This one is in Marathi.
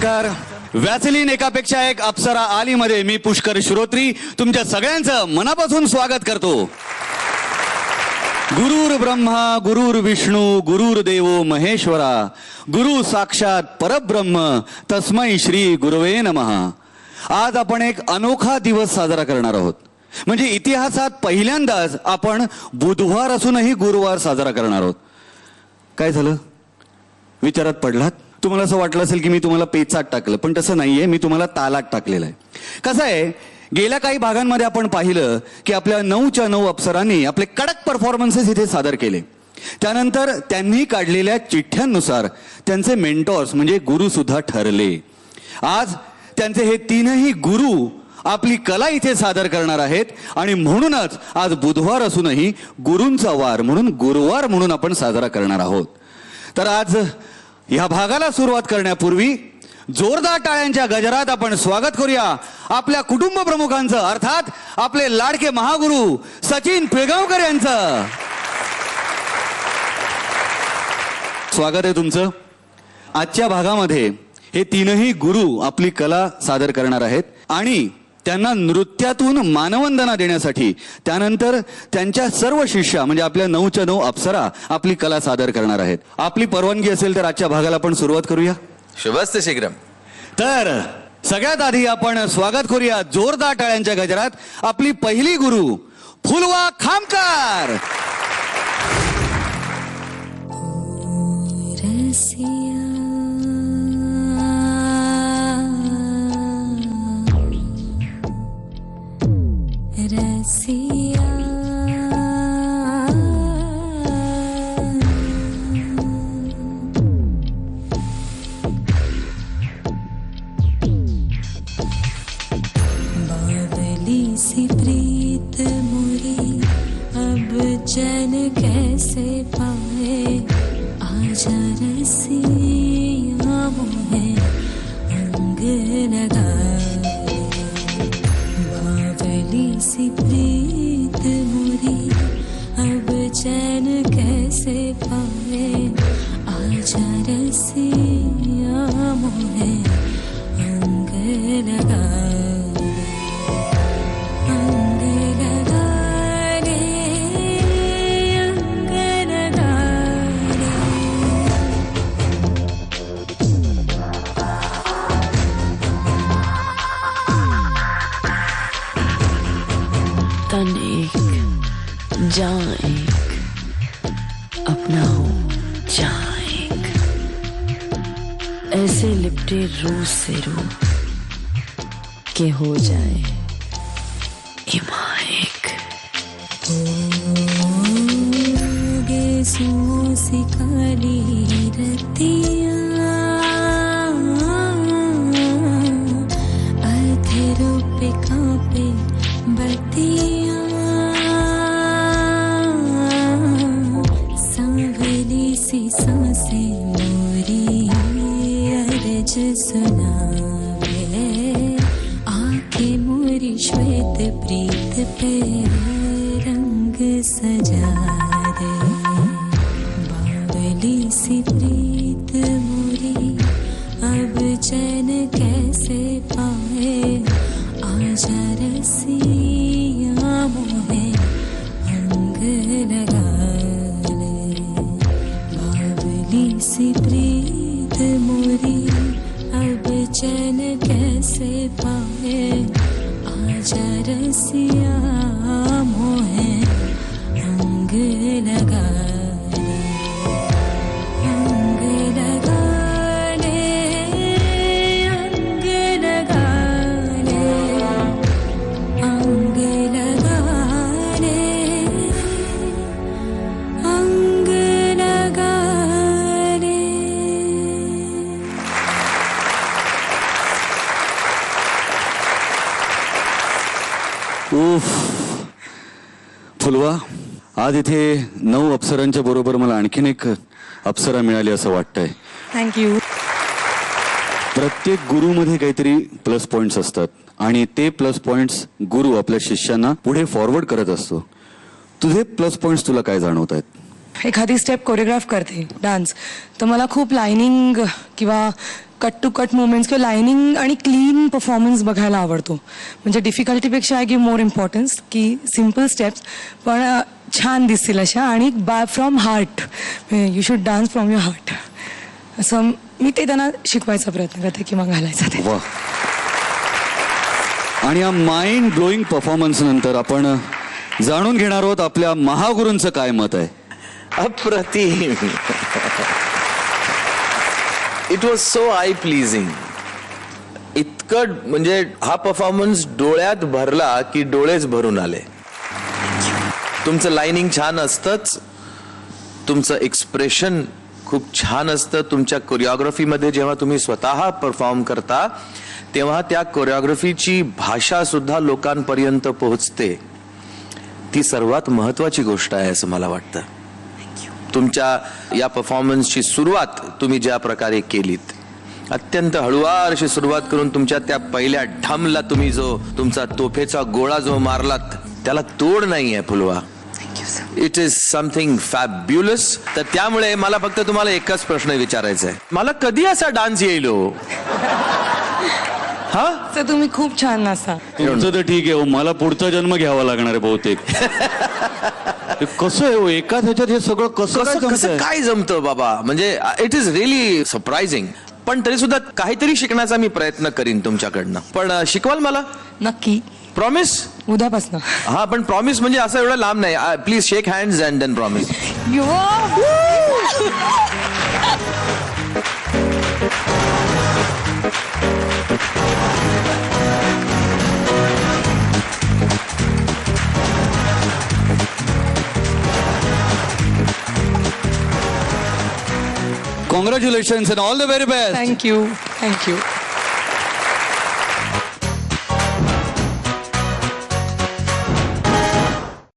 नमस्कार. वॅसलीन एकापेक्षा एक अप्सरा आली मध्ये मी पुष्कर श्रोत्री तुमच्या सगळ्यांचं मनापासून स्वागत करतो. गुरुर ब्रह्मा गुरुर विष्णू गुरुर्देवो महेश्वरा गुरु साक्षात परब्रह्म तस्मै श्री गुरवे नमः. आज आपण एक अनोखा दिवस साजरा करणार आहोत. म्हणजे इतिहासात पहिल्यांदाच आपण बुधवार असूनही गुरुवार साजरा करणार आहोत. काय झालं विचारात पडलात? तुम्हाला असं वाटलं असेल की मी तुम्हाला पेचात टाकलं, पण तसं नाहीये. मी तुम्हाला तालात टाकलेलं आहे. कसं आहे, गेल्या काही भागांमध्ये आपण पाहिलं की आपल्या 9च्या 9 अप्सरांनी आपले कडक परफॉर्मन्सेस इथे सादर केले. त्यानंतर त्यांनी काढलेल्या चिठ्ठ्यांनुसार त्यांचे मेंटॉर्स म्हणजे गुरु सुद्धा ठरले. आज त्यांचे हे तीनही गुरु आपली कला इथे सादर करणार आहेत आणि म्हणूनच आज बुधवार असूनही गुरूंचा वार म्हणून गुरुवार म्हणून आपण साजरा करणार आहोत. तर आज ह्या भागाला सुरुवात करण्यापूर्वी जोरदार टाळ्यांच्या गजरात आपण स्वागत करूया आपल्या कुटुंब प्रमुखांचं, अर्थात आपले लाडके महागुरु सचिन पिळगावकर यांचं. स्वागत आहे तुमचं. आजच्या भागामध्ये हे तीनही गुरु आपली कला सादर करणार आहेत आणि त्यांना नृत्यातून मानवंदना देण्यासाठी त्यानंतर त्यांच्या सर्व शिष्या म्हणजे आपल्या 9च्या 9 अप्सरा आपली कला सादर करणार आहेत. आपली परवानगी असेल तर आजच्या भागाला आपण सुरुवात करूया. शुभस्त शीघ्रम. तर सगळ्यात आधी आपण स्वागत करूया जोरदार टाळ्यांच्या गजरात आपली पहिली गुरु फुलवा खामकर. रसिया बावली सी प्रीत मुरी अब चैन कैसे पाए आजा रसिया मोहे अंग लगा सी प्रीत मुरी अब चैन कैसे पाए आजा रसिया मोहे अंग लगा अंग लगा रे अंग लगा तन एक जान एक अपना हो जहां एक ऐसे लिपटे रूह से रूह के हो जाए इमा एक. सी काली रतिया अधरों पे कांपे बतिया सांवली सी सांसें मोरी अर्ज सुनावे आंखें मोरी श्वेत प्रीत पे रंग सजा दे. बावली सी प्रीत मोरी अब चैन कैसे पाए आजा रसिया मोहे अंग लगा ले. बावली सी प्रीत मोरी अब चैन कैसे पाए आजा रसिया मोहे अंग लगा ले. अंग लगा फुलवा. आज इथे 9 अप्सरांच्या बरोबर मला आणखीन एक अप्सरा मिळाली असं वाटतंय. थँक्यू. प्रत्येक गुरुमध्ये काहीतरी प्लस पॉइंट्स असतात आणि ते प्लस पॉइंट्स गुरु आपल्या शिष्यांना पुढे फॉरवर्ड करत असतो. तुझे प्लस पॉइंट्स तुला काय जाणवत आहेत? एखादी स्टेप कोरिओग्राफ करते डान्स तर मला खूप लाइनिंग किंवा कट टू कट मुवमेंट्स किंवा लायनिंग आणि क्लीन परफॉर्मन्स बघायला आवडतो. म्हणजे डिफिकल्टीपेक्षा आय गिव्ह मोर इम्पॉर्टन्स की सिम्पल स्टेप्स पण छान दिसतील अशा आणि from heart. You should dance from your heart. असं मी ते त्यांना शिकवायचा प्रयत्न करते किंवा घालायचा ते. वा. आणि या माइंड ब्लोईंग परफॉर्मन्स नंतर आपण जाणून घेणार आहोत आपल्या महागुरूंचं काय मत आहे. अप्रतिम. It was so I pleasing. इतकं म्हणजे हा परफॉर्मन्स डोळ्यात भरला की डोळेच भरून आले. तुमचं लाइनिंग छान असतंच, तुमचं एक्सप्रेशन खूप छान असतं. तुमच्या कोरिओग्राफीमध्ये जेव्हा तुम्ही स्वतः परफॉर्म करता तेव्हा त्या कोरिओग्राफीची भाषा सुद्धा लोकांपर्यंत पोहोचते. ती सर्वात महत्वाची गोष्ट आहे असं मला वाटतं. तुमच्या या परफॉर्मन्सची सुरुवात तुम्ही ज्या प्रकारे केलीत, अत्यंत हळुवारशी सुरुवात करून तुमच्या त्या पहिल्या ढमला तुम्ही जो तुमचा तोफेचा गोळा जो मारलात त्याला तोड नाहीये फुलवा. It is something fabulous. तर त्यामुळे मला फक्त तुम्हाला एकच प्रश्न विचारायचा आहे, मला कधी असा डान्स येईल हो? हा, तर तुम्ही खूप छान नाचता. तुमचं तर ठीक आहे हो, मला पुढचा जन्म घ्यावा लागणार आहे बहुतेक. हे कसं आहे हो, एकाच ह्याच्यात हे सगळं कसं काय कसं जमतंय? काय जमतं बाबा. म्हणजे इट इज रिअली सरप्राइझिंग. पण तरी सुद्धा काहीतरी शिकण्याचा मी प्रयत्न करीन तुमच्याकडनं. पण शिकवाल मला? नक्की. प्रॉमिस? उद्यापासून. हा, पण प्रॉमिस म्हणजे असं एवढं लांब नाही. Please shake hands and then promise. Congratulations and all the very best. Thank you. Thank you.